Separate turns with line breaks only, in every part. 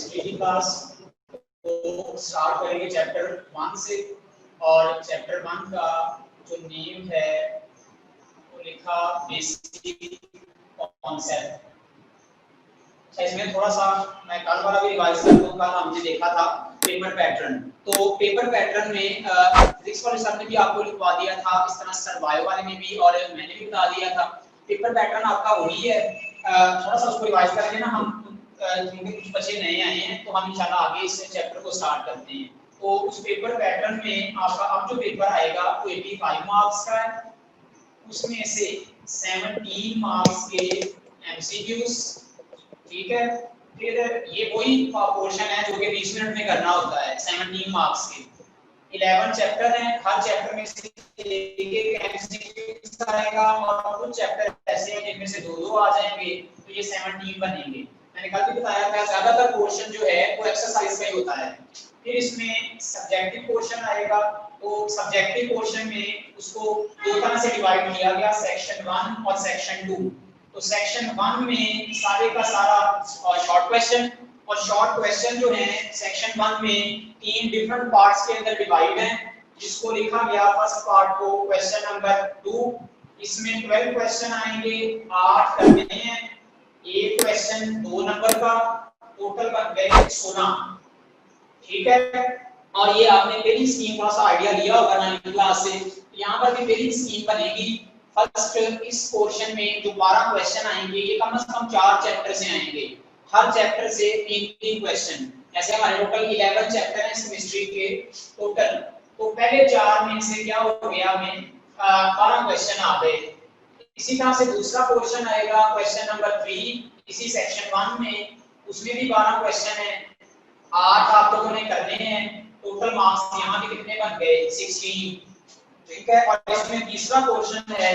Chemistry की class को start करेंगे चैप्टर 1 से। और चैप्टर 1 का जो नेम है वो लिखा बेसिक कॉन्सेप्ट। इसमें थोड़ा सा मैं कल वाला भी रिवाइज कर दूं। कल हमने देखा था पेपर पैटर्न। तो पेपर पैटर्न में फिजिक्स वाले सर ने भी आपको लिखवा दिया था, इस तरह सर बायो वाले ने भी, और मैंने भी बता दिया था। पेपर पैटर्न आपका वही है। थोड़ा सा उसको रिवाइज करेंगे ना हम, क्योंकि कुछ बच्चे नए आए हैं तो हम इंशाल्लाह आगे इस चैप्टर को स्टार्ट करते हैं। तो उस पेपर पैटर्न में आपका अब जो पेपर आएगा वो 85 मार्क्स का है। उसमें से 17 मार्क्स के एमसीक्यूज, ठीक है। फिर ये वही पोर्शन है जो कि 20 मिनट में करना होता है, 17 मार्क्स के। 11 चैप्टर हैं, हर चैप्टर में से एक एमसीक्यू आएगा और कुछ चैप्टर ऐसे हैं जिनमें से 2-2 आ जाएंगे, तो ये 17 बनेंगे। मैंने कल भी बताया था ज्यादातर पोर्शन जो है वो एक्सरसाइज का ही होता है। फिर इसमें सब्जेक्टिव पोर्शन आएगा। तो सब्जेक्टिव पोर्शन में उसको दो तरह से डिवाइड किया गया, सेक्शन 1 और सेक्शन 2। तो सेक्शन 1 में सारे का सारा शॉर्ट क्वेश्चन, और शॉर्ट क्वेश्चन जो है सेक्शन 1 में 3 डिफरेंट पार्ट्स के अंदर डिवाइड है, जिसको लिखा गया फर्स्ट पार्ट को क्वेश्चन नंबर 2। इसमें 12 क्वेश्चन आएंगे, 8 करने हैं, एक क्वेश्चन 2 नंबर का, टोटल बन गए 16, ठीक है। और ये आपने पेरिंग स्कीम थोड़ा सा आइडिया लिया होगा 9th क्लास से। यहाँ पर भी पेरिंग स्कीम बनेगी। फर्स्ट इस पोर्शन में जो 12 क्वेश्चन आएंगे ये कम से कम 4 चैप्टर से आएंगे, हर चैप्टर से 3-3 क्वेश्चन। ऐसे हमारे टोटल 11 चैप्टर हैं केमिस्ट्री के टोटल। तो पहले 4 में से क्या हो गया, हमें 12 क्वेश्चन आ गए। इसी तरह से दूसरा पोर्शन आएगा क्वेश्चन नंबर 3 इसी सेक्शन 1 में, उसमें भी 12 क्वेश्चन है, 8 आप लोगों ने करने हैं। टोटल मार्क्स यहाँ भी कितने बन गए, 16, ठीक है। और इसमें तीसरा पोर्शन है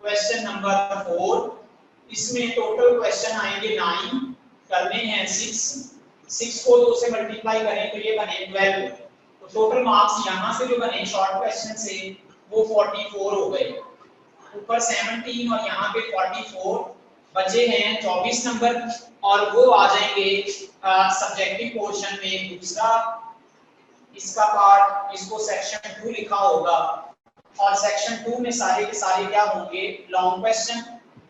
क्वेश्चन नंबर 4। इसमें टोटल क्वेश्चन आएंगे 9, करने हैं 6 को 2 से मल्टीप्लाई करें तो ये बने 12। तो टोटल मार्क्स यहाँ से जो बने शॉर्ट क्वेश्चन से वो 44 हो गए। ऊपर 17 और यहाँ पे 44 बचे हैं 24 नंबर, और वो आ जाएंगे सब्जेक्टिव पोर्शन में दूसरा इसका पार्ट, इसको सेक्शन 2 लिखा होगा। और सेक्शन 2 में सारे के सारे क्या होंगे, लॉन्ग क्वेश्चन।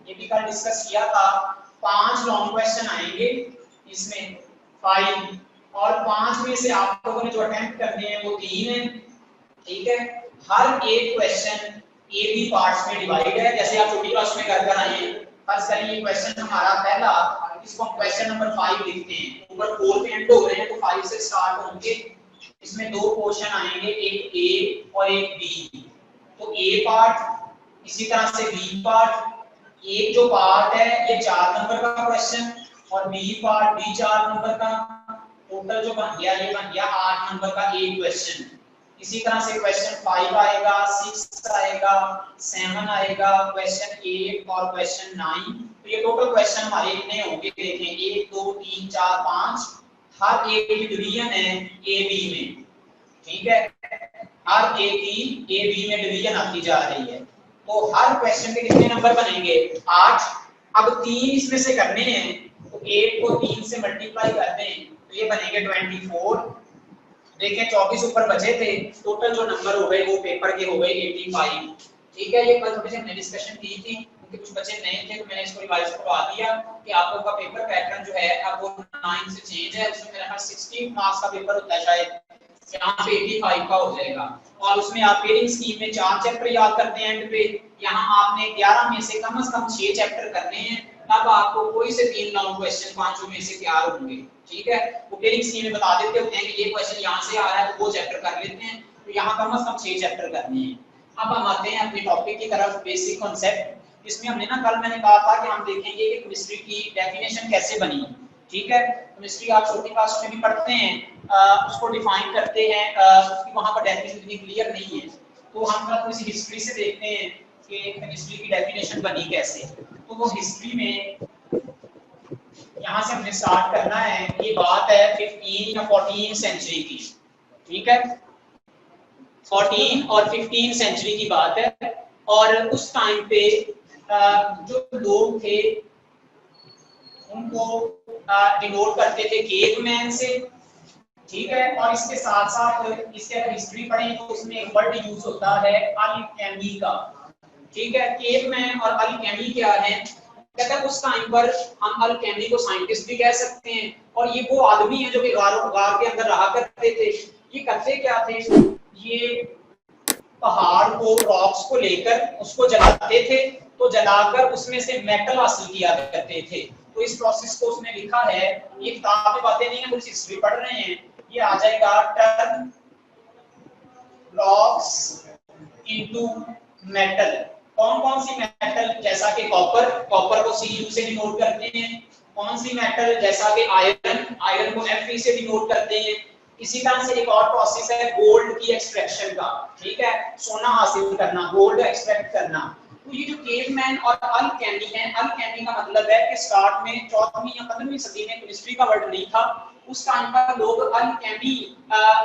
ये भी कल डिस्कस किया था, 5 लॉन्ग क्वेश्चन आएंगे इसमें 5, और 5 में से आप लोगों ने जो अटेम्प्ट करने हैं वो 3 हैं, ठीक है। हर एक क्वेश्चन ए बी पार्ट्स में डिवाइड है, जैसे आप छोटी क्लास में कर आए हैं। फर्स्ट करें ये क्वेश्चन हमारा पहला, इसको हम क्वेश्चन नंबर 5 लिखते हैं। ऊपर 4 पे एंड हो रहे हैं तो 5 से स्टार्ट होंगे। इसमें 2 पोर्शन आएंगे, एक ए और एक बी। तो ए पार्ट, इसी तरह से बी पार्ट। एक जो पार्ट है ये 4 नंबर का क्वेश्चन, और बी पार्ट भी 4 नंबर का। टोटल जो बन गया ये बन गया 8 नंबर का एक क्वेश्चन। इसी तरह से क्वेश्चन 5 आएगा, 6 आएगा, 7 आएगा, क्वेश्चन 8 और क्वेश्चन 9। तो ये टोटल क्वेश्चन हमारे कितने होंगे देखें, 1 2 3 4 5। हर एक की डिवीजन है ए बी में, ठीक है। हर एक की ए बी में डिवीजन आती जा रही है। तो हर क्वेश्चन के कितने नंबर बनेंगे, 8। अब 3 इसमें से करने हैं, तो 8 को 3 से मल्टीप्लाई करते हैं तो ये बनेंगे 24। देखें 24 ऊपर बचे थे, टोटल जो नंबर हो गए वो पेपर के हो गए 85, ठीक है। ये कल थोड़ी सी हमने डिस्कशन की थी क्योंकि कुछ बच्चे नए थे तो मैंने इसको रिवाइज करवा दिया कि आप लोगों का पेपर पैटर्न जो है अब वो 9 से चेंज है। उसमें मेरा 60 मार्क्स का पेपर होता है, शायद यहाँ पे 85 का हो जाएगा। और उसमें आप पेरिंग स्कीम में 4 चैप्टर याद करते हैं एंड पे। यहाँ आपने 11 में से कम 6 चैप्टर करने हैं, तब आपको कोई से 3 लॉन्ग क्वेश्चन 5 में से तैयार होंगे, ठीक है। वो पेरिंग स्कीम में बता देते होते हैं कि ये क्वेश्चन यहाँ से आ रहा है तो वो चैप्टर कर लेते हैं। तो यहाँ कम 6 चैप्टर करने हैं। अब हम आते हैं अपने टॉपिक की तरफ, बेसिक कॉन्सेप्ट। इसमें हमने ना कल मैंने कहा था कि हम देखेंगे कि केमिस्ट्री की डेफिनेशन कैसे बनी, ठीक है। केमिस्ट्री आप छोटी क्लास में भी पढ़ते हैं, उसको डिफाइन करते हैं, उसकी वहां पर डेफिनेशन इतनी क्लियर नहीं है। तो हम थोड़ी सी हिस्ट्री से देखते हैं कि केमिस्ट्री की डेफिनेशन बनी कैसे। तो वो हिस्ट्री में यहाँ से हमने स्टार्ट करना है। ये बात है 15 या 14 सेंचुरी की, ठीक है। 14 और 15 सेंचुरी की बात है। और उस टाइम पे जो लोग थे उनको डिनोट करते थे केवमैन से, ठीक है। और इसके साथ साथ इसके अगर हिस्ट्री पढ़ें तो उसमें एक वर्ड यूज होता है अल्केमी का, ठीक है। केवमैन और अल्केमी क्या है, कहता है उस टाइम पर हम अल्केमी को साइंटिस्ट भी कह सकते हैं, और ये वो आदमी है जो कि गार के अंदर रहा करते थे। ये करते क्या थे, ये पहाड़ को, रॉक्स को लेकर उसको जलाते थे, तो जलाकर उसमें से मेटल हासिल किया करते थे। तो इस प्रोसेस को उसने लिखा है, ये किताब में बातें नहीं है, कुछ हिस्ट्री पढ़ रहे हैं, ये आ जाएगा टर्न रॉक्स इनटू मेटल। कौन कौन सी मेटल, जैसा कि कॉपर, कॉपर को Cu से डिनोट करते हैं। कौन सी मेटल, जैसा कि आयरन, आयरन को Fe से डिनोट करते हैं। इसी तरह से एक और प्रोसेस है गोल्ड की एक्सट्रैक्शन का, ठीक है, सोना हासिल करना, गोल्ड एक्सट्रैक्ट करना। तो ये जो केवमैन और अल्केमी है, अल्केमी का मतलब है कि स्टार्ट में 14वीं या 15वीं सदी में केमिस्ट्री का वर्ड नहीं था, उस टाइम पर लोग अल्केमी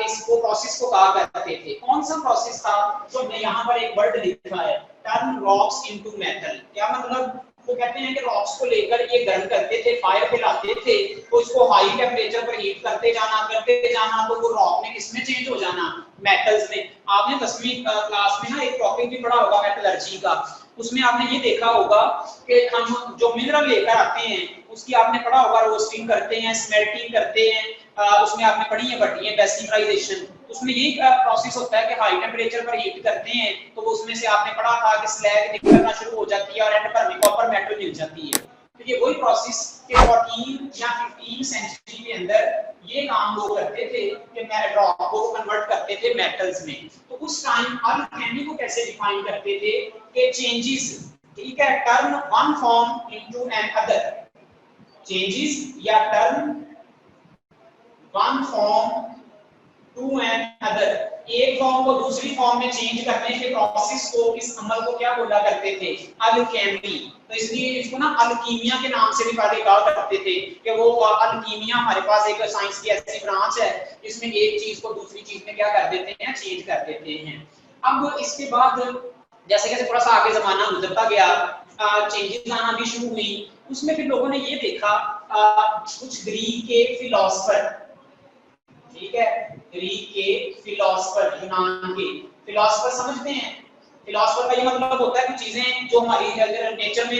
इसको प्रोसेस को कहा करते थे। कौन सा प्रोसेस था, जो हमने यहाँ पर एक वर्ड लिखा है, टर्न रॉक्स इनटू मेटल। क्या मतलब, वो कहते हैं कि रॉक्स को लेकर ये गर्म करते थे, फायर फैलाते थे, तो इसको हाई टेम्परेचर पर हीट करते जाना, तो वो रॉक में किसमें चेंज हो जाना, मेटल्स में। आपने 10वीं क्लास में ना एक टॉपिक भी पढ़ा होगा मेटलर्जी का, उसमें आपने ये देखा होगा कि हम जो मिनरल लेकर आते हैं उसकी आपने पढ़ा होगा, रोस्टिंग करते हैं, स्मेल्टिंग करते हैं, उसमें आपने पढ़ी है बढ़ी है बेसिफाइजेशन। उसमें यही प्रोसेस होता है कि हाई टेम्परेचर पर हीट करते हैं, तो वो उसमें से आपने पढ़ा था कि स्लैग निकलना शुरू हो जाती है और एंड पर कॉपर मेटल मिल जाती है। तो ये वही प्रोसेस के 14 या 15 सेंचुरी के अंदर ये काम लोग करते थे कि रॉक को कन्वर्ट करते थे मेटल्स में। तो उस टाइम अल्केमी को कैसे डिफाइन करते थे कि चेंजेस, ठीक है, turn one form into an other, changes या turn one form to an other, एक फॉर्म को दूसरी फॉर्म में चेंज करने के प्रोसेस को, इस अमल को क्या बोला करते थे, अल्केमी। तो इसलिए इसको ना अल्कीमिया के नाम से भी पहले कहा करते थे कि वो अल्कीमिया हमारे पास एक साइंस की ऐसी ब्रांच है जिसमें एक चीज को दूसरी चीज में क्या कर देते हैं, चेंज कर देते हैं। अब इसके बाद जैसे जैसे थोड़ा सा आगे जमाना गुजरता गया, चेंजेस आना भी शुरू हुई, उसमें फिर लोगों ने ये देखा, कुछ ग्रीक के फिलोसफर, ठीक है, ग्रीक के फिलोसफर, यूनान के फिलोसफर, समझते हैं फिलोसफर का ये मतलब होता है कि चीजें जो हमारी नेचर में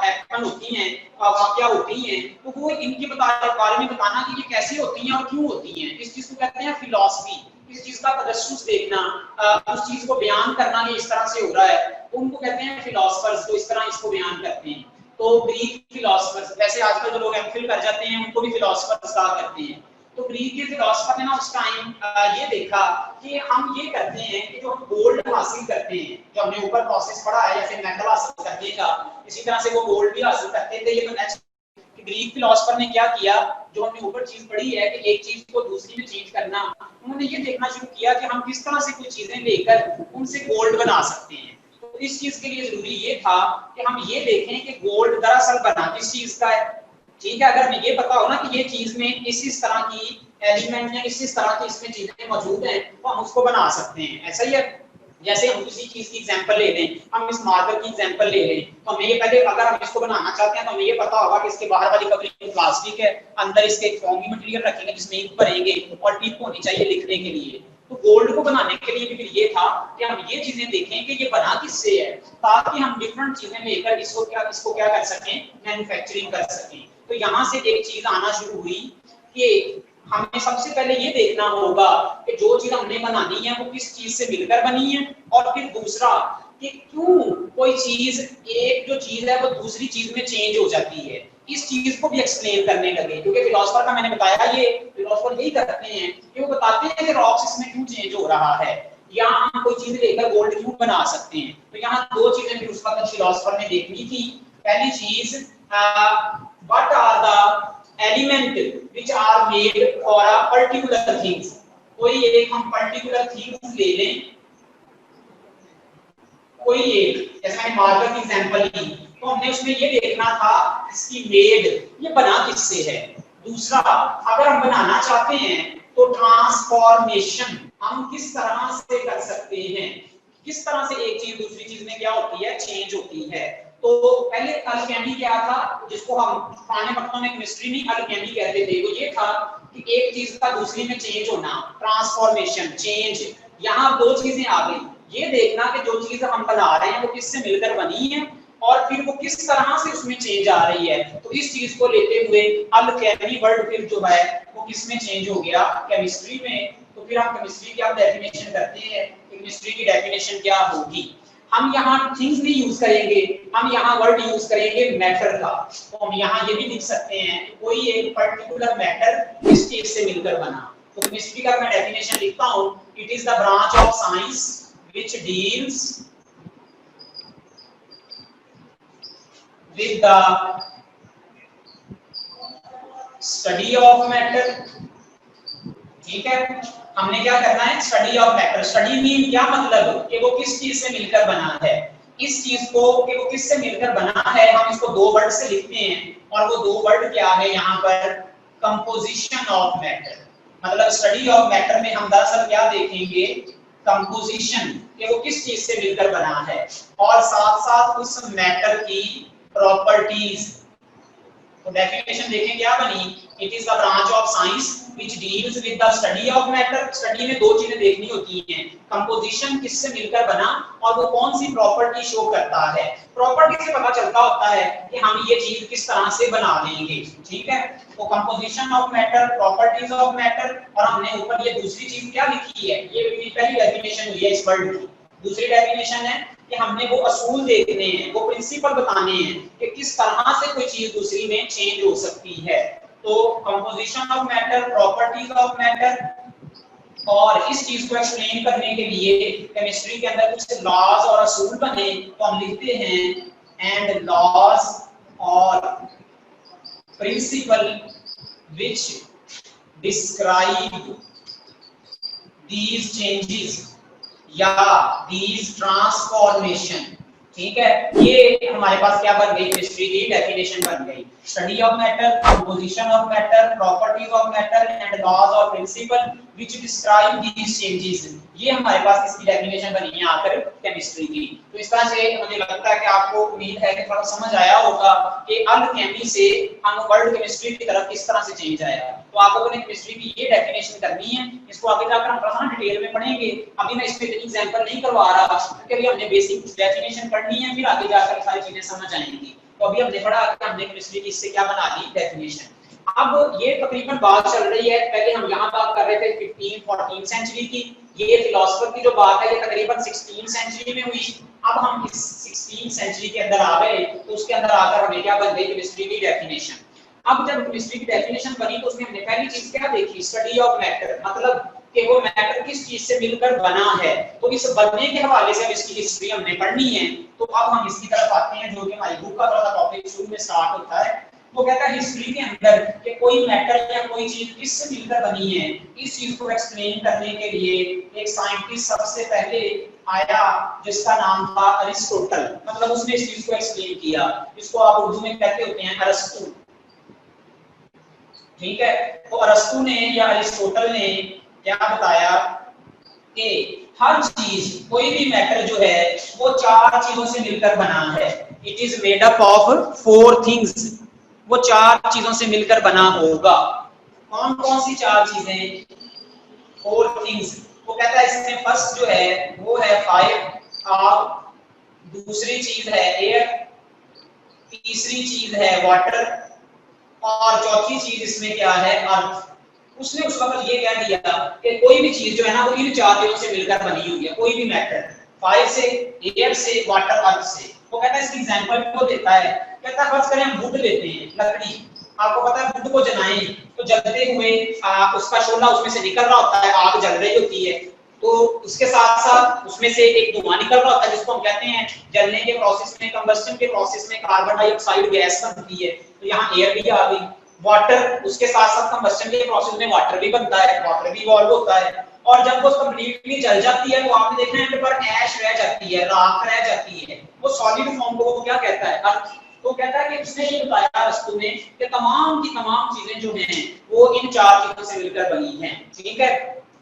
हैपन होती हैं, वाकया होती हैं, तो वो इनके बारे में बताना कि ये कैसी होती हैं और क्यों होती हैं, इस चीज को कहते हैं फिलॉसफी। किसी चीज का तजस्सुस देखना, उस चीज को बयान करना कि इस तरह से हो रहा है, तो उनको कहते हैं फिलोसफर्स, तो इस तरह इसको बयान करते हैं। तो ग्रीक फिलोसफर्स, वैसे आजकल जो लोग एमफिल कर जाते हैं उनको भी फिलोसफर्स कहा करते हैं। तो ग्रीक के फिलोसफर ने ना उस टाइम ये देखा कि हम ये करते हैं कि जो हम गोल्ड हासिल करते हैं, जो हमने ऊपर प्रोसेस पढ़ा है या फिर मेटल हासिल करने का, इसी तरह से वो गोल्ड भी हासिल करते थे। ये तो नेक्स्ट ग्रीक फिलोसफर ने क्या किया, जो हमने ऊपर चीज पढ़ी है कि एक चीज को दूसरी में चेंज करना, उन्होंने ये देखना शुरू किया कि हम किस तरह से कुछ चीजें लेकर उनसे गोल्ड बना सकते हैं। तो इस चीज के लिए जरूरी ये था कि हम ये देखें कि गोल्ड दरअसल बना किस चीज का है, ठीक है। अगर हमें ये पता हो ना कि ये चीज में इस तरह की एलिमेंट या इस तरह की इसमें चीजें मौजूद हैं, तो हम उसको बना सकते हैं। ऐसा ही है, जैसे हम किसी चीज की एग्जांपल ले लें, हम इस मार्कर की एग्जांपल ले लें, तो हमें ये पहले, अगर हम इसको बनाना चाहते हैं तो हमें ये पता होगा कि इसके बाहर वाली कवरिंग प्लास्टिक है, अंदर इसके एक फॉर्मी मटेरियल रखेंगे जिसमें इंक भरेंगे और टिप होनी चाहिए लिखने के लिए। तो गोल्ड को बनाने के लिए भी फिर ये था कि हम ये चीजें देखें कि ये बना किससे है, ताकि हम डिफरेंट चीजें लेकर इसको क्या कर सकें, मैन्युफैक्चरिंग कर सकें। तो यहाँ से एक चीज आना शुरू हुई कि हमें सबसे पहले ये देखना होगा कि जो चीज हमने बनानी है वो किस चीज से मिलकर बनी है, और फिर दूसरा कि क्यों कोई चीज, एक जो चीज है वो दूसरी चीज में चेंज हो जाती है, इस चीज को भी एक्सप्लेन करने लगे। क्योंकि फिलोसफर का मैंने बताया, ये फिलोसफर यही करते हैं कि वो बताते हैं कि रॉक्स इसमें क्यों चेंज हो रहा है, या हम कोई चीज लेकर गोल्ड क्यों बना सकते हैं। तो यहाँ दो चीजें फिर उस वक्त फिलोसफर ने देखनी थी। पहली चीज, what are the element which are made for a particular things. कोई एक हम पर्टिकुलर थिंग्स ले लें, कोई एक, जैसे मैंने मार्कर की एग्जांपल ली, तो हमने उसमें ये देखना था इसकी मेड, ये बना किससे है। दूसरा, अगर हम बनाना चाहते हैं तो ट्रांसफॉर्मेशन हम किस तरह से कर सकते हैं, किस तरह से एक चीज दूसरी चीज में क्या होती है, चेंज होती है। तो पहले अल्केमी क्या था, जिसको हम पुराने वक्तों में केमिस्ट्री में अल्केमी कहते थे, वो ये था कि एक चीज का दूसरी में चेंज होना, ट्रांसफॉर्मेशन, चेंज। यहाँ दो चीजें आ गई, ये देखना कि जो चीज हम बना रहे हैं वो किससे मिलकर बनी है और फिर वो किस तरह से उसमें चेंज आ रही है। तो इस चीज को लेते हुए अल्केमी वर्ड फिर जो है वो किसमें चेंज हो गया, केमिस्ट्री में। तो फिर हम केमिस्ट्री की आप डेफिनेशन करते हैं, केमिस्ट्री की डेफिनेशन क्या होगी। हम यहाँ थिंग्स नहीं यूज करेंगे, हम यहाँ वर्ड यूज करेंगे मैटर का। तो हम यहाँ ये भी लिख सकते हैं कोई एक पर्टिकुलर मैटर किस चीज से मिलकर बना। तो केमिस्ट्री का मैं डेफिनेशन लिखता हूँ, it is the branch of science which deals with the study of matter. ठीक है, हमने क्या करना है, study of matter. Study mean क्या मतलब कि वो किस चीज से मिलकर बना है, इस चीज को कि वो किससे मिलकर बना है, हम इसको दो वर्ड से लिखते हैं और वो दो वर्ड क्या है यहाँ पर, कंपोजिशन ऑफ मैटर। मतलब स्टडी ऑफ मैटर में हम दरअसल क्या देखेंगे, कंपोजिशन, कि वो किस चीज से मिलकर बना है और साथ साथ उस मैटर की प्रॉपर्टीज। तो डेफिनेशन देखें क्या बनी, it is the branch of science which deals with the study of matter. Study में दो चीजें देखनी होती हैं, कंपोजिशन किससे मिलकर बना और वो कौन सी प्रॉपर्टी शो करता है। प्रॉपर्टी से पता चलता होता है कि हम ये चीज किस तरह से बना लेंगे। ठीक है, तो composition of matter, properties of matter. और हमने ऊपर ये दूसरी चीज क्या लिखी है, ये पहली डेफिनेशन हुई है इस वर्ड की। दूसरी डेफिनेशन है कि हमने वो असूल देखने हैं, वो प्रिंसिपल बताने हैं कि किस तरह से कोई चीज दूसरी में चेंज हो सकती है। तो composition of matter, properties of matter. और इस चीज को एक्सप्लेन करने के लिए केमिस्ट्री के अंदर कुछ लॉज और असूल बने, तो हम लिखते हैं एंड लॉज और principle which describe these changes या these transformation। ठीक है, ये हमारे पास क्या बन गई, केमिस्ट्री की डेफिनेशन बन गई। Study of matter, composition of matter, properties of matter and laws और principle which describe these changes. ये हमारे पास इसकी डेफिनेशन बनी है आकर केमिस्ट्री की। तो इस तरह से मुझे लगता है कि आपको उम्मीद है कि थोड़ा समझ आया होगा कि अल्केमी से हम वर्ल्ड केमिस्ट्री की तरफ किस तरह से चेंज आया। तो आप लोगों ने केमिस्ट्री की ये डेफिनेशन करनी है, इसको आगे जाकर हम थोड़ा डिटेल में पढ़ेंगे। अभी मैं इस पे इतनी एग्जांपल नहीं करवा रहा क्योंकि हमने बेसिक डेफिनेशन पढ़नी है, फिर आगे जाकर सारी चीजें समझ आएंगी। तो अभी हमने पढ़ा कि हमने केमिस्ट्री की इससे क्या बना ली, डेफिनेशन। अब ये तकरीबन बात चल रही है, पहले हम यहाँ बात कर रहे थे 15-14 सेंचुरी की। ये फिलोसोफर की जो बात है ये तकरीबन 16 सेंचुरी में हुई। अब हम इस 16 सेंचुरी के अंदर आ गए, तो उसके अंदर आकर हमें क्या बन गई, केमिस्ट्री की डेफिनेशन। अब जब केमिस्ट्री की डेफिनेशन बनी तो उसमें हमने पहली चीज क्या देखी, स्टडी ऑफ मैटर। मतलब कि वो मैटर किस चीज से मिलकर बना है। तो इस बनने के हवाले से अब इसकी हिस्ट्री हमने पढ़नी है। तो अब हम इसकी तरफ आते हैं, जो कि हमारी बुक का थोड़ा सा टॉपिक शुरू में स्टार्ट होता है। वो कहता है हिस्ट्री के अंदर कि कोई मैटर या कोई चीज किससे मिलकर बनी है, इस चीज को एक्सप्लेन करने के लिए एक साइंटिस्ट सबसे पहले आया जिसका नाम था अरिस्टोटल। मतलब उसने इस चीज को एक्सप्लेन किया, इसको आप उर्दू में कहते होते हैं अरस्तु। ठीक है, तो अरस्तु ने या अरिस्टोटल ने क्या बताया कि हर चीज, कोई भी मैटर जो है वो चार चीजों से मिलकर बना है। It is made up of 4 things. वो चार चीजों से मिलकर बना होगा। कौन कौन सी चार चीजें, 4 थिंग्स। वो कहता है इसमें फर्स्ट जो है वो है फायर, आग। दूसरी चीज है एयर, तीसरी चीज है वाटर और चौथी चीज इसमें क्या है, अर्थ। उसने उस वक्त ये कह दिया कि कोई भी चीज जो है ना वो इन चार चीजों से मिलकर बनी हुई है। कोई भी मैटर, फायर से, एयर से, वाटर, अर्थ से। वो कहता है इसकी एग्जांपल को देता है, कहता है फर्स्ट करें हम वुड लेते हैं, लकड़ी। आपको पता है वुड को जलाएं तो जलते हुए उसका शोला उसमें से निकल रहा होता है, आग जल रही होती है। तो उसके साथ साथ उसमें से एक धुआं निकल रहा होता है जिसको हम कहते हैं जलने के प्रोसेस में, कंबस्टन के प्रोसेस में कार्बन डाइऑक्साइड गैस बनती है। तो यहाँ एयर भी आ गई। वाटर, उसके साथ साथ कंबस्टन के प्रोसेस में वाटर भी बनता है, वाटर भी इवॉल्व होता है। और जब वो कंप्लीटली जल जाती है तो आपने देखा है पर ऐश रह जाती है, राख रह जाती है। वो सॉलिड फॉर्म को वो क्या कहता है, अर्थ। तो कहता है कि उसने ये बताया अरस्तु ने कि तमाम की तमाम चीजें जो हैं वो इन चार चीजों से मिलकर बनी हैं। ठीक है,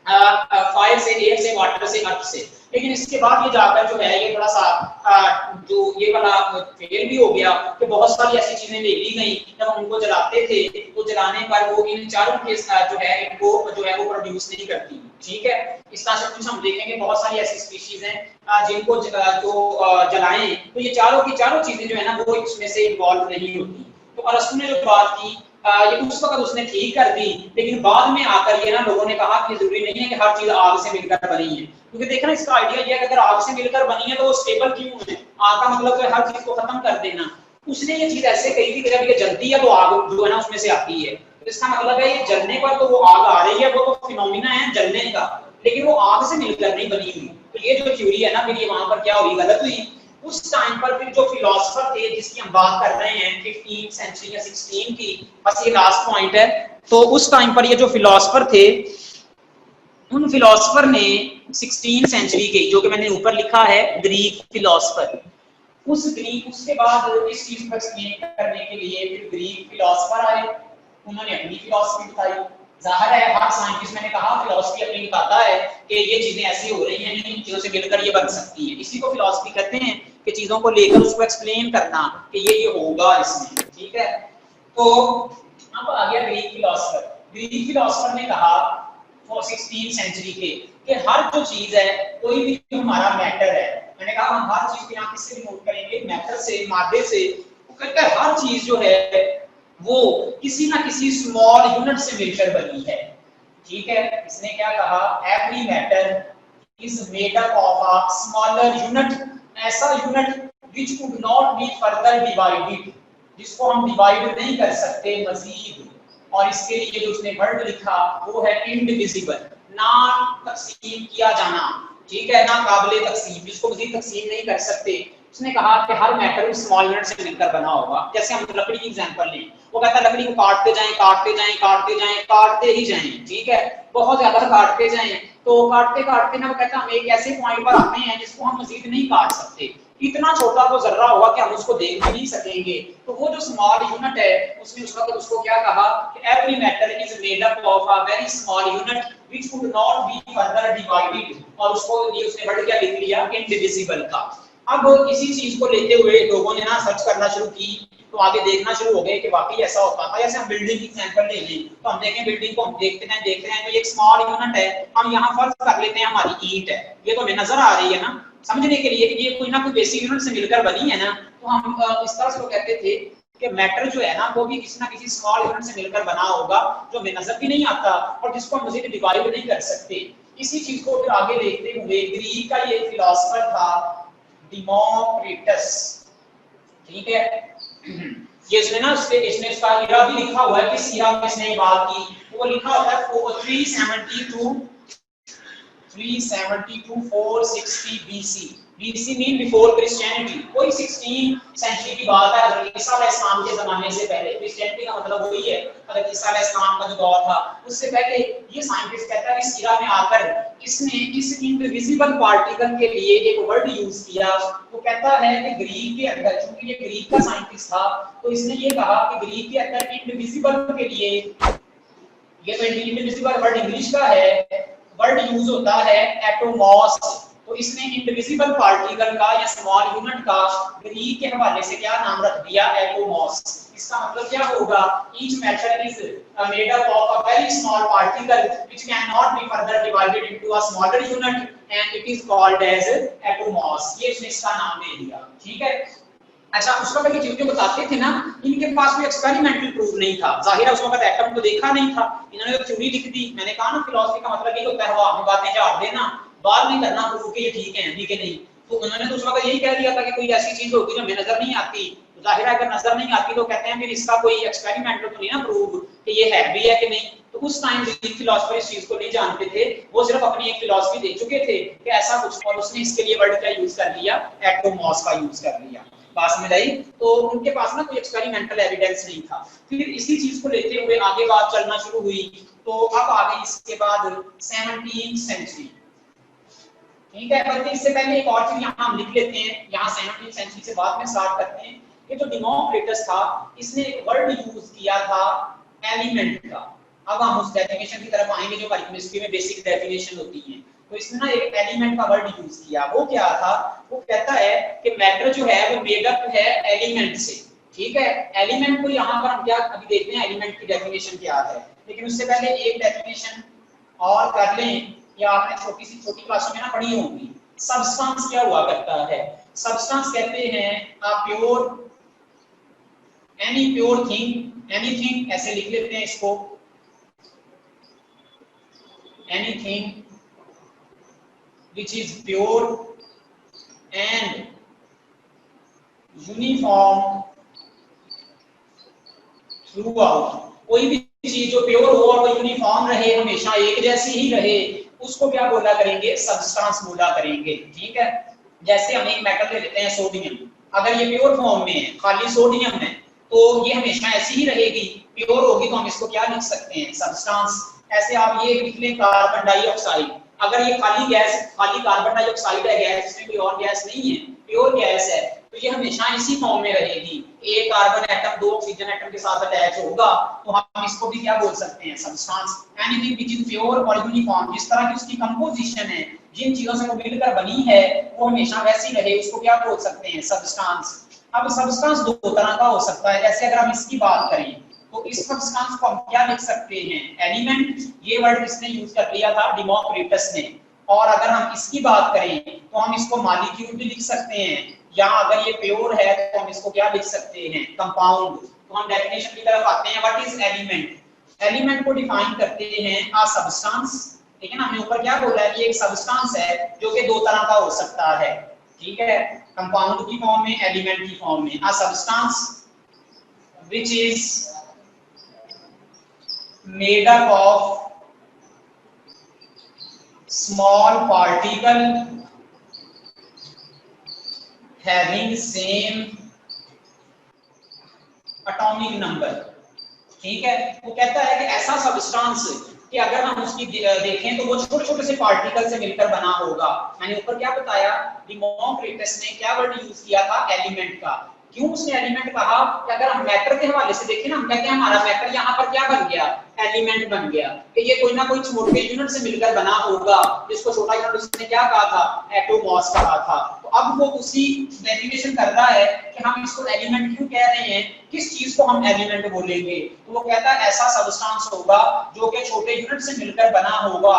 फायर से, एयर से, वाटर से, अर्थ से। लेकिन इसके बाद ये जाकर जो है ये थोड़ा सा जो ये वाला फेल भी हो गया कि बहुत सारी ऐसी चीजें ले ली गई, जब हम उनको जलाते थे तो जलाने पर वो इन चारों के जो है इनको जो है वो प्रोड्यूस नहीं करती। ठीक है, इस तरह से कुछ हम देखेंगे बहुत सारी ऐसी स्पीशीज हैं जिनको जो जलाएं तो ये चारों की चारों चीजें जो है ना वो इसमें से इन्वॉल्व नहीं होती। तो अरस्तु ने जो बात की ये उस वक्त उसने ठीक कर दी, लेकिन बाद में आकर ये ना लोगों ने कहा कि जरूरी नहीं है कि हर चीज आग से मिलकर बनी है, क्योंकि देखना इसका आइडिया ये है कि अगर आग से मिलकर बनी है तो वो स्टेबल क्यों है, आग का मतलब तो हर चीज को खत्म कर देना। उसने ये चीज ऐसे कही थी कि जब ये जलती है तो आग जो है ना उसमें से आती है, तो इसका मतलब है ये जलने पर तो वो आग आ रही है, वो तो फिनोमिना है जलने का, लेकिन वो आग से मिलकर नहीं बनी हुई। तो ये जो थ्योरी है ना फिर ये वहां पर क्या हुई, गलत हुई। उस टाइम पर फिर जो फिलोसोफर थे जिसकी हम बात कर रहे हैं 15th सेंचुरी या 16 की, बस ये लास्ट पॉइंट है, तो उस टाइम पर ये जो फिलोसोफर थे उन फिलोसोफर ने 16th सेंचुरी के, जो कि मैंने ऊपर लिखा है ग्रीक फिलोसोफर, उस ग्रीक उसके बाद इस चीज को एक्सप्लेन करने के लिए फिर ग्रीक फिलोसोफर आए, उन्होंने अपनी फिलॉसफी बताई। जाहिर है हर साइंटिस्ट, मैंने कहा फिलॉसफी अपनी बताता है कि ये चीजें ऐसी हो रही हैं, इन चीजों से मिलकर ये बन सकती है, इसी को फिलॉसफी कहते हैं कि चीजों को लेकर उसको एक्सप्लेन करना कि ये होगा इसमें। ठीक है, तो अब आ गया ग्रीक फिलॉसफर। ग्रीक फिलॉसफर ने कहा 16th सेंचुरी के कि हर जो चीज है, कोई भी जो हमारा मैटर है, मैंने कहा हम हर चीज को यहाँ किससे रिमोट करेंगे, मैटर से, मादे से, वो कहता है हर चीज जो है वो किसी ना किसी स्मॉल यूनिट से मिलकर बनी है। ठीक है, इसने क्या कहा, every matter is made up of a smaller unit, ऐसा unit which could not be further divided, जिसको हम डिवाइड नहीं कर सकते मजीद। और इसके लिए जो उसने वर्ड लिखा वो है इनडिविजिबल, ना तकसीम किया जाना। ठीक है, ना काबिले तकसीम, जिसको मजीद तकसीम नहीं कर सकते। उसने कहा कि हर मैटर स्मॉल यूनिट से मिलकर बना होगा। जैसे हम लकड़ी की एग्जांपल लें, वो कहता है लकड़ी को काटते जाएं काटते जाएं काटते जाएं काटते ही जाएं, ठीक है, बहुत ज्यादा काटते जाएं, तो काटते काटते ना वो कहता है हम एक ऐसे पॉइंट पर आते हैं जिसको हम मजीद नहीं काट सकते, इतना छोटा वो जर्रा होगा कि हम उसको देख भी नहीं सकेंगे। तो वो जो स्मॉल यूनिट है उसने उस वक्त उसको क्या कहा कि every matter is made up of a very small unit which could not be further divided, और उसको ये उसने वर्ड क्या लिख लिया, इनडिविजिबल का। अब इसी चीज को लेते हुए लोगों ने ना सर्च करना शुरू की, तो आगे देखना शुरू हो गए कि वाकई ऐसा होता था। जैसे हम बिल्डिंग की एग्जांपल ले लें, तो हम देखें बिल्डिंग को हम देखते हैं तो ये एक स्मॉल यूनिट है, हम यहाँ फर्ज कर लेते हैं हमारी ईंट है, ये तो हमें नजर आ रही है ना, समझने के लिए कि ये कोई ना कोई बेसिक यूनिट से मिलकर बनी है ना, तो हम इस तरह से कहते थे कि मैटर जो है ना वो भी किसी ना किसी स्मॉल यूनिट से मिलकर बना होगा, जो हमें नजर भी नहीं आता और जिसको हम मजीद डिवाइड नहीं कर सकते। इसी चीज को फिर आगे देखते हुए ग्रीक का ये फिलोसोफर था डिमोक्रिटस। ठीक है, ये इसने ना इसने इसका इरा भी लिखा हुआ है, किस इरा में इसने बात की, वो लिखा होता है 370 to 460 BC। BC mean before Christianity, कोई 16 सेंचुरी की बात है, हज़रत ईसा अलैहिस्सलाम के जमाने से पहले। क्रिश्चियनिटी का मतलब वही है, हज़रत ईसा अलैहिस्सलाम का जो दौर था उससे पहले। ये साइंटिस्ट कहता है इस इरा में आकर इसने इस इनविजिबल पार्टिकल के लिए एक वर्ड यूज किया। वो कहता है कि ग्रीक के अंदर, चूंकि ये ग्रीक का साइंटिस्ट था, तो इसने ये कहा कि ग्रीक के अंदर इनविजिबल के लिए, ये तो इनविजिबल वर्ड इंग्लिश का है, वर्ड यूज होता है एटोमॉस। तो इसने इनविजिबल पार्टिकल का या स्मॉल यूनिट का ग्रीक के हवाले से क्या नाम रख दिया, एटोमॉस। इसका मतलब क्या होगा, each matter is made up of a very small particle which can not be further divided into a smaller unit and it is called as atomos. ये इसने इसका नाम दे दिया। ठीक है, अच्छा उस वक्त ये चीजें बताते थे ना, इनके पास कोई एक्सपेरिमेंटल प्रूफ नहीं था, जाहिर है उस वक्त एटम को देखा नहीं था, इन्होंने तो थ्योरी लिख दी। मैंने कहा ना फिलॉसफी का मतलब ये होता है हवा में बातें झाड़ देना, बात नहीं करना प्रूफ के ये ठीक है ठीक है नहीं। तो उन्होंने तो उस वक्त यही कह दिया था कि कोई ऐसी चीज होगी जो हमें नजर नहीं आती, तो जाहिर है अगर नजर नहीं आती तो कहते हैं फिर इसका कोई एक्सपेरिमेंटल तो नहीं ना प्रूफ कि ये है भी है कि नहीं। तो उस टाइम ग्रीक फिलोसफर इस चीज को नहीं जानते थे, वो सिर्फ अपनी एक फिलॉसफी दे चुके थे कि ऐसा कुछ, और उसने इसके लिए वर्ड का यूज कर लिया, एटोमॉस का यूज कर लिया। बात समझ आई? तो उनके पास ना कोई एक्सपेरिमेंटल एविडेंस नहीं था। फिर इसी चीज को लेते हुए आगे बात चलना शुरू हुई। तो अब आ गई इसके बाद 17th सेंचुरी। ठीक है, बल्कि इससे पहले एक और चीज यहाँ हम लिख लेते हैं, यहाँ 17th सेंचुरी से बाद में स्टार्ट करते हैं। ये जो डिमोक्रिटस था, इसने एक वर्ड यूज किया था एलिमेंट का। अब हम उस डेफिनेशन की तरफ आएंगे जो केमिस्ट्री में बेसिक डेफिनेशन होती है। तो इसमें ना एक एलिमेंट का वर्ड यूज किया, वो क्या था, वो कहता है कि मैटर जो है वो मेड अप है एलिमेंट से। ठीक है, एलिमेंट को यहाँ पर हम क्या अभी देखते हैं एलिमेंट की डेफिनेशन क्या है, लेकिन उससे पहले एक डेफिनेशन और कर लें, या आपने छोटी क्लासों में ना पढ़ी होंगी। सब्सटेंस क्या हुआ करता है, सब्सटेंस कहते हैं a pure, any pure thing, anything ऐसे लिख लेते हैं इसको, anything which is pure and uniform throughout। कोई भी चीज जो प्योर हो और वो यूनिफॉर्म रहे, हमेशा एक जैसी ही रहे, उसको क्या बोला करेंगे, सब्सटेंस बोला करेंगे। ठीक है, जैसे हम एक मेटल ले लेते हैं सोडियम, अगर ये प्योर फॉर्म में है, खाली सोडियम है, तो ये हमेशा ऐसी ही रहेगी, प्योर होगी तो हम इसको क्या लिख सकते हैं, सब्सटेंस। ऐसे आप ये लिख लें कार्बन डाइऑक्साइड, अगर ये खाली गैस, खाली कार्बन डाइऑक्साइड है गैस, इसमें कोई और गैस नहीं है, प्योर गैस है, तो ये हमेशा इसी फॉर्म में रहेगी। एक कार्बन एटम दो ऑक्सीजन एटम के साथ अटैच होगा, तो हम इसको भी क्या बोल सकते हैं, substance. Anything which is pure और यूनिफॉर्म, जिस तरह की उसकी कंपोजिशन है, जिन चीजों से वो मिलकर बनी है, वो हमेशा वैसी रहे, उसको क्या बोल सकते हैं, सब्सटेंस। अब सब्सटेंस दो तरह का हो सकता है, जैसे अगर हम इसकी बात करें तो इस सब्सटेंस को हम क्या लिख सकते हैं, एलिमेंट। ये वर्ड किसने यूज कर लिया था, डेमोक्रिटस ने। और अगर हम इसकी बात करें तो हम इसको मॉलिक्यूल भी लिख सकते हैं, या अगर ये प्योर है तो हम इसको क्या लिख सकते हैं, कंपाउंड। तो हम डेफिनेशन की तरफ आते हैं, व्हाट इज एलिमेंट। एलिमेंट को डिफाइन करते हैं अ सब्सटेंस। ठीक है ना, हमने ऊपर क्या बोला है कि एक सब्सटेंस है जो कि दो तरह का हो सकता है। ठीक है, कंपाउंड की फॉर्म में, एलिमेंट की फॉर्म में। A substance which is made up of small particle having same atomic number। ठीक है, वो कहता है कि ऐसा सब्सटेंस कि अगर हम उसकी देखें तो वो छोटे छोटे से पार्टिकल से मिलकर बना होगा। मैंने ऊपर क्या बताया, डेमोक्रिटस ने क्या वर्ड यूज किया था, एलिमेंट का। क्यों उसने एलिमेंट कहा, कि अगर हम मैटर के हवाले से देखें ना, हम कहते हैं हमारा मैटर यहाँ पर क्या बन गया, एलिमेंट बन गया, कि ये कोई ना कोई छोटे यूनिट से मिलकर बना होगा, जिसको छोटा यूनिट उसने क्या कहा था, एटोमॉस कहा था। तो अब वो उसी डेफिनेशन कर रहा है कि हम इसको एलिमेंट क्यों कह रहे हैं, किस चीज को हम एलिमेंट बोलेंगे। तो वो कहता है ऐसा सब्सटेंस होगा जो कि छोटे यूनिट से मिलकर बना होगा,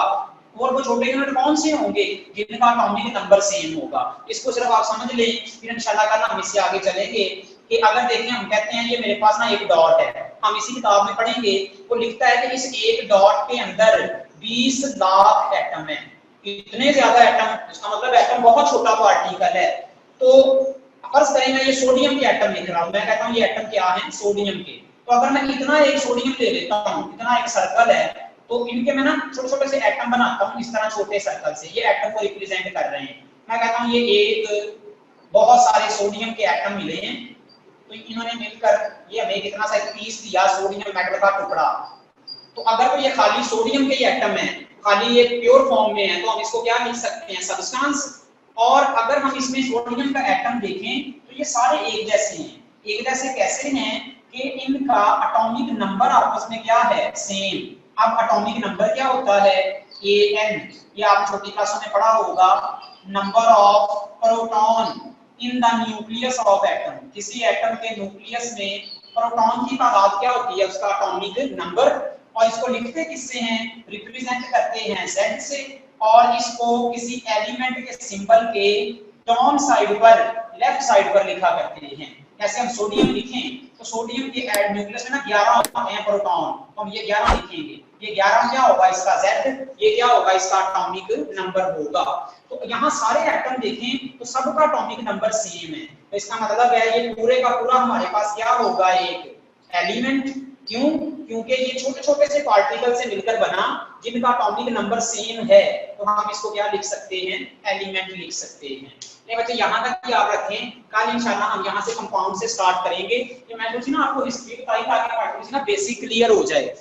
और वो छोटे यूनिट कौन से होंगे, जिनका एटॉमिक नंबर सेम होगा। इसको सिर्फ आप समझ लें, फिर इंशाल्लाह कल हम इससे आगे चलेंगे। कि अगर देखें, हम कहते हैं ये मेरे पास ना एक डॉट है, हम इसी किताब में पढ़ेंगे, वो लिखता है कि इस एक डॉट के अंदर 20 लाख एटम है। इतने ज्यादा एटम, इसका मतलब एटम बहुत छोटा पार्टिकल है। तो फर्ज करें मैं ये सोडियम के एटम लिख रहा हूं, मैं कहता हूं ये एटम क्या है, सोडियम के। तो अगर मैं इतना एक सोडियम ले लेता हूं, इतना एक सर्कल है, तो इनके मैं ना छोटे छोटे से एटम बनाता हूं, इस तरह छोटे सर्कल से, ये एटम को रिप्रेजेंट कर रहे हैं। मैं कहता हूं ये एक, बहुत सारे सोडियम के एटम मिले हैं, तो इन्होंने मिलकर ये हमें कितना सा पीस दिया सोडियम मेटल का टुकड़ा। तो अगर तो ये खाली सोडियम के एटम है, खाली ये प्योर फॉर्म में है, तो हम इसको क्या लिख सकते हैं, सब्सटेंस। और अगर हम इसमें सोडियम का एटम देखें तो ये सारे एक जैसे हैं। एक जैसे कैसे हैं कि इनका एटॉमिक नंबर आपस में क्या है, सेम। अब एटॉमिक नंबर क्या होता है, An, ये आप छोटी क्लासों में पढ़ा होगा, number of proton in the nucleus of atom. किसी एटम के न्यूक्लियस में प्रोटॉन की तादाद क्या होती है, उसका एटॉमिक नंबर। और इसको लिखते किससे हैं, रिप्रेजेंट करते हैं Z से। और इसको किसी एलिमेंट के सिंबल के डाउन साइड पर, लेफ्ट साइड पर लिखा करते हैं। जैसे हम सोडियम लिखें तो सोडियम के न्यूक्लियस में ना 11 होते हैं प्रोटॉन, तो हम ये 11 लिखेंगे। ये 11 क्या होगा, इसका Z, ये क्या होगा, इसका एटॉमिक नंबर होगा। तो यहाँ सारे एटम देखें तो सबका एटॉमिक नंबर सेम है। तो इसका मतलब है ये पूरे का पूरा हमारे पास क्या होगा, एक एलिमेंट। क्यों, क्योंकि ये छोटे छोटे से पार्टिकल से मिलकर बना, जिनका एटॉमिक नंबर सेम है, तो हम इसको क्या लिख सकते हैं, एलिमेंट लिख सकते हैं। नहीं बच्चे, यहाँ तक याद रखें, कल इंशाल्लाह हम यहाँ से कंपाउंड से स्टार्ट करेंगे। ये मैं थोड़ी सी ना आपको हिस्ट्री बताई ताकि थोड़ी सी ना बेसिक क्लियर हो जाए।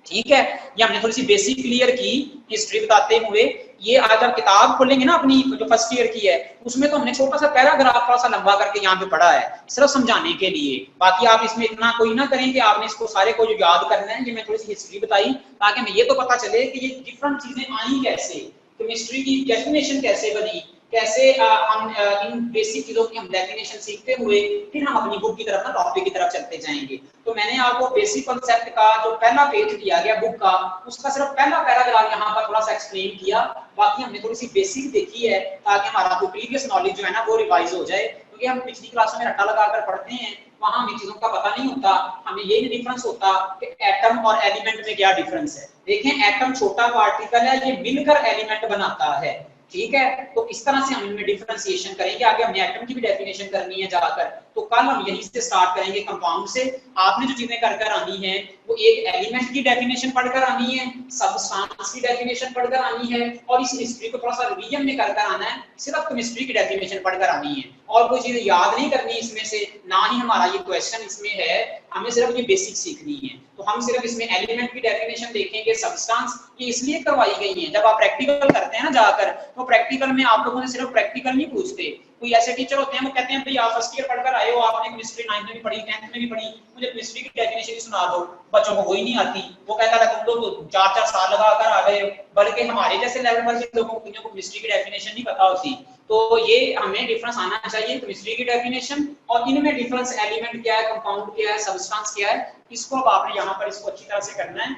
ठीक है, ये हमने थोड़ी सी बेसिक क्लियर की हिस्ट्री बताते हुए। ये आज आप किताब खोलेंगे ना अपनी जो फर्स्ट ईयर की है, उसमें तो हमने छोटा सा पैराग्राफ थोड़ा सा लंबा करके यहाँ पे पढ़ा है सिर्फ समझाने के लिए। बाकी आप इसमें इतना कोई ना करें कि आपने इसको सारे को जो याद करना है। ये मैं थोड़ी सी हिस्ट्री बताई ताकि हमें ये तो पता चले कि ये डिफरेंट चीजें आई कैसे, केमिस्ट्री की डेफिनेशन कैसे बनी, कैसे हम इन बेसिक चीजों की हम डेफिनेशन सीखते हुए फिर हम अपनी बुक की तरफ ना टॉपिक की तरफ चलते जाएंगे। तो मैंने आपको बेसिक कॉन्सेप्ट का जो पहला पेज दिया गया बुक का, उसका सिर्फ पहला पैराग्राफ यहाँ पर थोड़ा सा एक्सप्लेन किया। बाकी हमने थोड़ी सी बेसिक देखी है ताकि हमारा जो प्रीवियस नॉलेज जो है ना वो रिवाइज हो जाए, क्योंकि हम पिछली क्लासों में रट्टा लगाकर पढ़ते हैं, वहां हमें चीजों का पता नहीं होता, हमें ये नहीं डिफरेंस होता कि एटम और एलिमेंट में क्या डिफरेंस है। देखें एटम छोटा पार्टिकल है, ये मिलकर एलिमेंट बनाता है, ठीक है। तो इस तरह से हम इनमें डिफरेंशिएशन करेंगे। आगे हमने एटम की भी डेफिनेशन करनी है जाकर, तो कल हम यहीं से स्टार्ट करेंगे कंपाउंड से। आपने जो चीजें कर कर आनी है वो एक एलिमेंट की डेफिनेशन पढ़कर आनी है, सब्सटेंस की डेफिनेशन पढ़कर आनी है, और इस हिस्ट्री को थोड़ा सा रिवीजन में कर आना है, सिर्फ केमिस्ट्री की डेफिनेशन पढ़कर आनी है, और कोई चीज याद नहीं करनी इसमें से, ना ही हमारा ये क्वेश्चन इसमें है, हमें सिर्फ ये बेसिक सीखनी है। तो हम सिर्फ इसमें एलिमेंट की डेफिनेशन देखेंगे, सब्सटेंस की इसलिए करवाई गई है, जब आप प्रैक्टिकल करते हैं ना जाकर, तो प्रैक्टिकल में आप लोगों से सिर्फ प्रैक्टिकल नहीं पूछते। कोई ऐसे टीचर होते हैं वो कहते हैं भाई आप फर्स्ट ईयर पढ़कर आए हो, आपने केमिस्ट्री 9th में भी पढ़ी 10th में भी पढ़ी, मुझे केमिस्ट्री की डेफिनेशन सुना दो। बच्चों को वही नहीं आती, वो कहता है तुम तो 4-4 साल लगाकर आ गए, बल्कि हमारे जैसे लेवल पर के लोगों को केमिस्ट्री की डेफिनेशन नहीं पता होती। तो ये हमें डिफरेंस आना चाहिए केमिस्ट्री की डेफिनेशन और इनमें डिफरेंस, एलिमेंट क्या है, कंपाउंड क्या है, सब्सटेंस क्या है, इसको अब आपने यहाँ पर इसको अच्छी तरह से करना है।